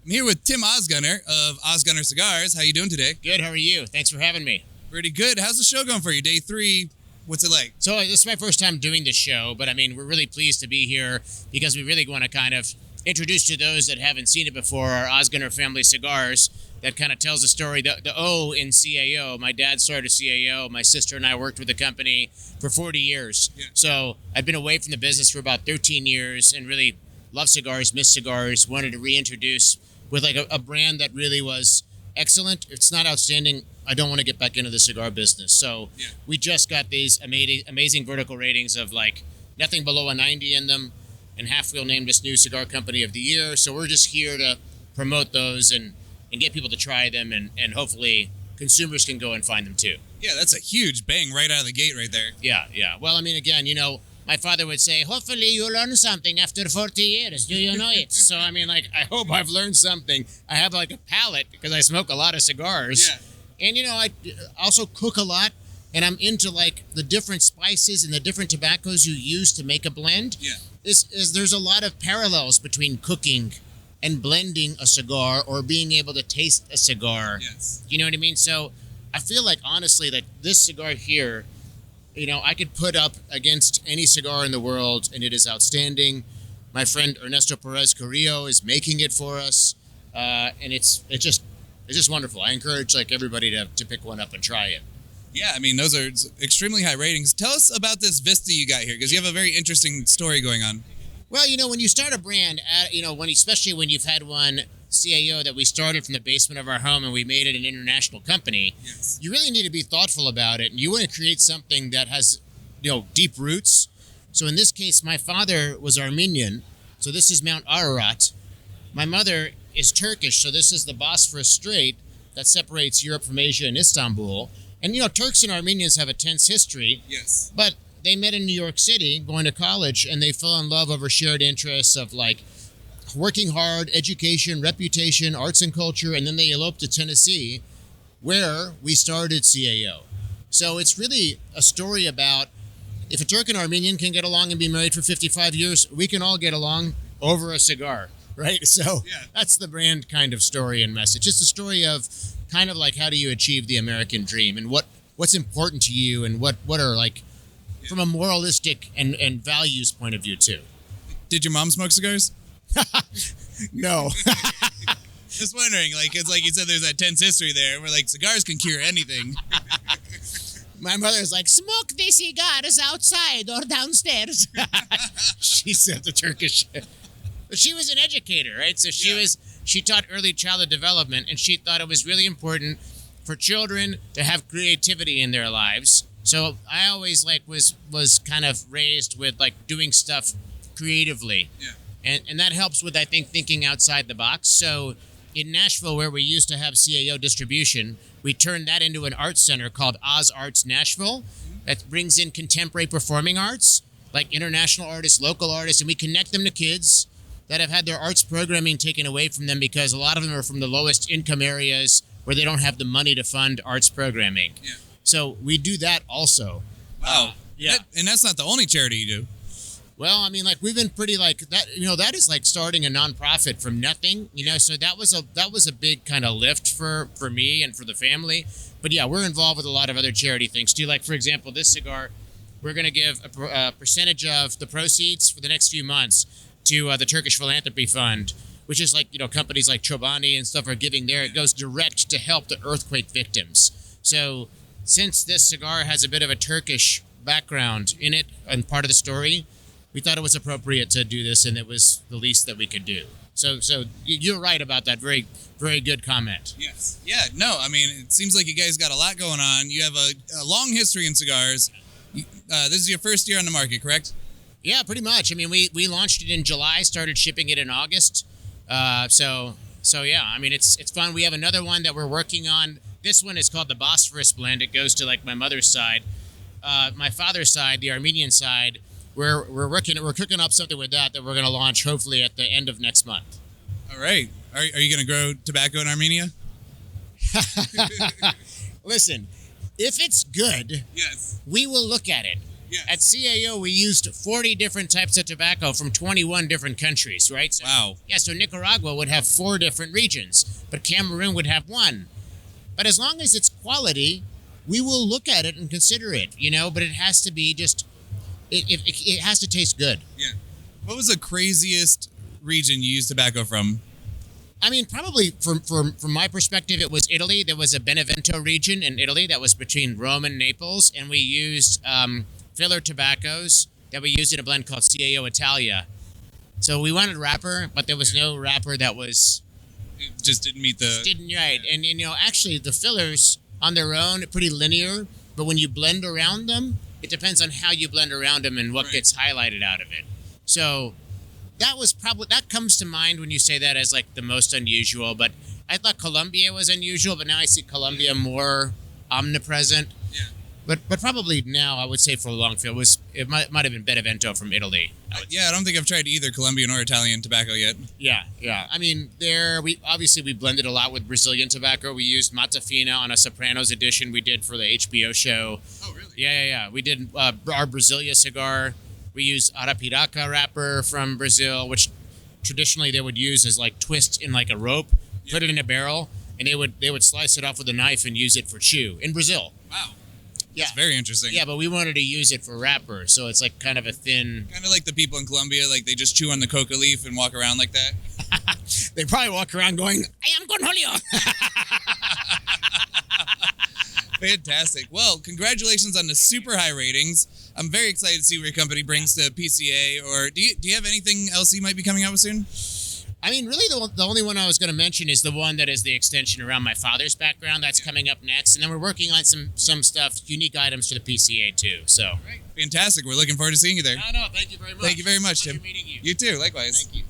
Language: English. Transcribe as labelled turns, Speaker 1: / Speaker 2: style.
Speaker 1: I'm here with Tim Ozgener of Ozgener Cigars. How you doing today?
Speaker 2: Good, how are you? Thanks for having me.
Speaker 1: Pretty good. How's the show going for you? Day 3, what's it like?
Speaker 2: So this is my first time doing this show, but I mean, we're really pleased to be here because we really want to kind of introduce to those that haven't seen it before our Ozgener Family Cigars that kind of tells the story. The O in CAO, my dad started CAO. My sister and I worked with the company for 40 years.
Speaker 1: Yeah.
Speaker 2: So I've been away from the business for about 13 years and really love cigars, miss cigars, wanted to reintroduce with like a brand that really was excellent. It's not outstanding. I don't want to get back into the cigar business. So we just got these amazing vertical ratings of like nothing below a 90 in them, and Half Wheel named us new cigar company of the year. So we're just here to promote those and get people to try them, and hopefully consumers can go and find them too.
Speaker 1: Yeah, that's a huge bang right out of the gate right there.
Speaker 2: Yeah. Well, I mean, again, my father would say, hopefully you learn something after 40 years. Do you know it? So, I mean, like, I hope I've learned something. I have, like, a palate because I smoke a lot of cigars.
Speaker 1: Yeah.
Speaker 2: And, I also cook a lot. And I'm into, like, the different spices and the different tobaccos you use to make a blend.
Speaker 1: Yeah.
Speaker 2: There's a lot of parallels between cooking and blending a cigar or being able to taste a cigar.
Speaker 1: Yes.
Speaker 2: You know what I mean? So I feel like, honestly, that this cigar here, I could put up against any cigar in the world, and it is outstanding. My friend Ernesto Perez Carrillo is making it for us, and it's just wonderful. I encourage like everybody to pick one up and try it.
Speaker 1: Yeah, I mean, those are extremely high ratings. Tell us about this Vista you got here, because you have a very interesting story going on.
Speaker 2: Well, when you start a brand, especially when you've had one CAO that we started from the basement of our home and we made it an international company,
Speaker 1: Yes.
Speaker 2: you really need to be thoughtful about it. And you want to create something that has, deep roots. So in this case, my father was Armenian, so this is Mount Ararat. My mother is Turkish, so this is the Bosphorus Strait that separates Europe from Asia and Istanbul. And, Turks and Armenians have a tense history.
Speaker 1: Yes.
Speaker 2: But they met in New York City going to college, and they fell in love over shared interests of like working hard, education, reputation, arts and culture, and then they eloped to Tennessee, where we started CAO. So it's really a story about if a Turk and Armenian can get along and be married for 55 years, we can all get along over a cigar, right? So That's the brand kind of story and message. It's a story of kind of like how do you achieve the American dream and what's important to you and what are like from a moralistic and values point of view too.
Speaker 1: Did your mom smoke cigars?
Speaker 2: No.
Speaker 1: Just wondering, like, it's like you said, there's that tense history there, and we're like, cigars can cure anything.
Speaker 2: My mother's like, smoke the cigars outside or downstairs. She said the Turkish. But she was an educator, right? So she taught early childhood development, and she thought it was really important for children to have creativity in their lives. So I always was kind of raised with like doing stuff creatively.
Speaker 1: Yeah.
Speaker 2: And that helps with, I think, thinking outside the box. So in Nashville, where we used to have CAO distribution, we turned that into an art center called Oz Arts Nashville that brings in contemporary performing arts, like international artists, local artists, and we connect them to kids that have had their arts programming taken away from them because a lot of them are from the lowest income areas where they don't have the money to fund arts programming.
Speaker 1: Yeah.
Speaker 2: So we do that also.
Speaker 1: Wow.
Speaker 2: Yeah.
Speaker 1: And that's not the only charity you do.
Speaker 2: Well, I mean, like we've been pretty like that. That is like starting a nonprofit from nothing. So that was a big kind of lift for me and for the family. But yeah, we're involved with a lot of other charity things too. Like for example, this cigar, we're going to give a percentage of the proceeds for the next few months to the Turkish Philanthropy Fund, which is like companies like Chobani and stuff are giving there. It goes direct to help the earthquake victims. So since this cigar has a bit of a Turkish background in it and part of the story, we thought it was appropriate to do this, and it was the least that we could do. So you're right about that. Very, very good comment.
Speaker 1: Yes. Yeah, no, I mean, it seems like you guys got a lot going on. You have a long history in cigars. This is your first year on the market, correct?
Speaker 2: Yeah, pretty much. I mean, we launched it in July, started shipping it in August. So yeah, I mean, it's fun. We have another one that we're working on. This one is called the Bosphorus blend. It goes to like my mother's side. My father's side, the Armenian side, we're cooking up something with that we're going to launch hopefully at the end of next month.
Speaker 1: All right. Are you going to grow tobacco in Armenia?
Speaker 2: Listen, if it's good,
Speaker 1: Yes.
Speaker 2: we will look at it.
Speaker 1: Yes.
Speaker 2: At CAO, we used 40 different types of tobacco from 21 different countries, right? So,
Speaker 1: Wow.
Speaker 2: yeah, so Nicaragua would have 4 different regions, but Cameroon would have 1. But as long as it's quality, we will look at it and consider it, but it has to be just, it has to taste good.
Speaker 1: Yeah. What was the craziest region you used tobacco from?
Speaker 2: I mean, probably from my perspective, it was Italy. There was a Benevento region in Italy that was between Rome and Naples, and we used filler tobaccos that we used in a blend called CAO Italia. So we wanted wrapper, but there was no wrapper that was...
Speaker 1: It just didn't meet the...
Speaker 2: Didn't, right. And, actually, the fillers on their own are pretty linear, but when you blend around them, it depends on how you blend around them and what gets highlighted out of it. So... that comes to mind when you say that as like the most unusual, but I thought Colombia was unusual, but now I see Colombia more omnipresent.
Speaker 1: Yeah.
Speaker 2: But probably now I would say for a long field it might have been Benevento from Italy.
Speaker 1: I don't think I've tried either Colombian or Italian tobacco yet.
Speaker 2: Yeah. I mean, we blended a lot with Brazilian tobacco. We used Matafina on a Sopranos edition we did for the HBO show.
Speaker 1: Oh, really?
Speaker 2: Yeah. We did our Brasilia cigar. We use Arapiraca wrapper from Brazil, which traditionally they would use as like twist in like a rope, put it in a barrel, and they would slice it off with a knife and use it for chew in Brazil.
Speaker 1: Wow.
Speaker 2: Yeah.
Speaker 1: That's very interesting.
Speaker 2: Yeah, but we wanted to use it for wrapper, so it's like kind of a thin...
Speaker 1: Kind of like the people in Colombia, like they just chew on the coca leaf and walk around like that.
Speaker 2: They probably walk around going, I am con Julio.
Speaker 1: Fantastic. Well, congratulations on the super high ratings. I'm very excited to see what your company brings to PCA. Or do you have anything else you might be coming out with soon?
Speaker 2: I mean, really, the only one I was going to mention is the one that is the extension around my father's background. That's coming up next. And then we're working on some stuff, unique items for the PCA, too. So,
Speaker 1: Fantastic. We're looking forward to seeing you there.
Speaker 2: No, thank you very much.
Speaker 1: Thank you very much,
Speaker 2: Pleasure
Speaker 1: Tim.
Speaker 2: meeting you.
Speaker 1: You too. Likewise.
Speaker 2: Thank you.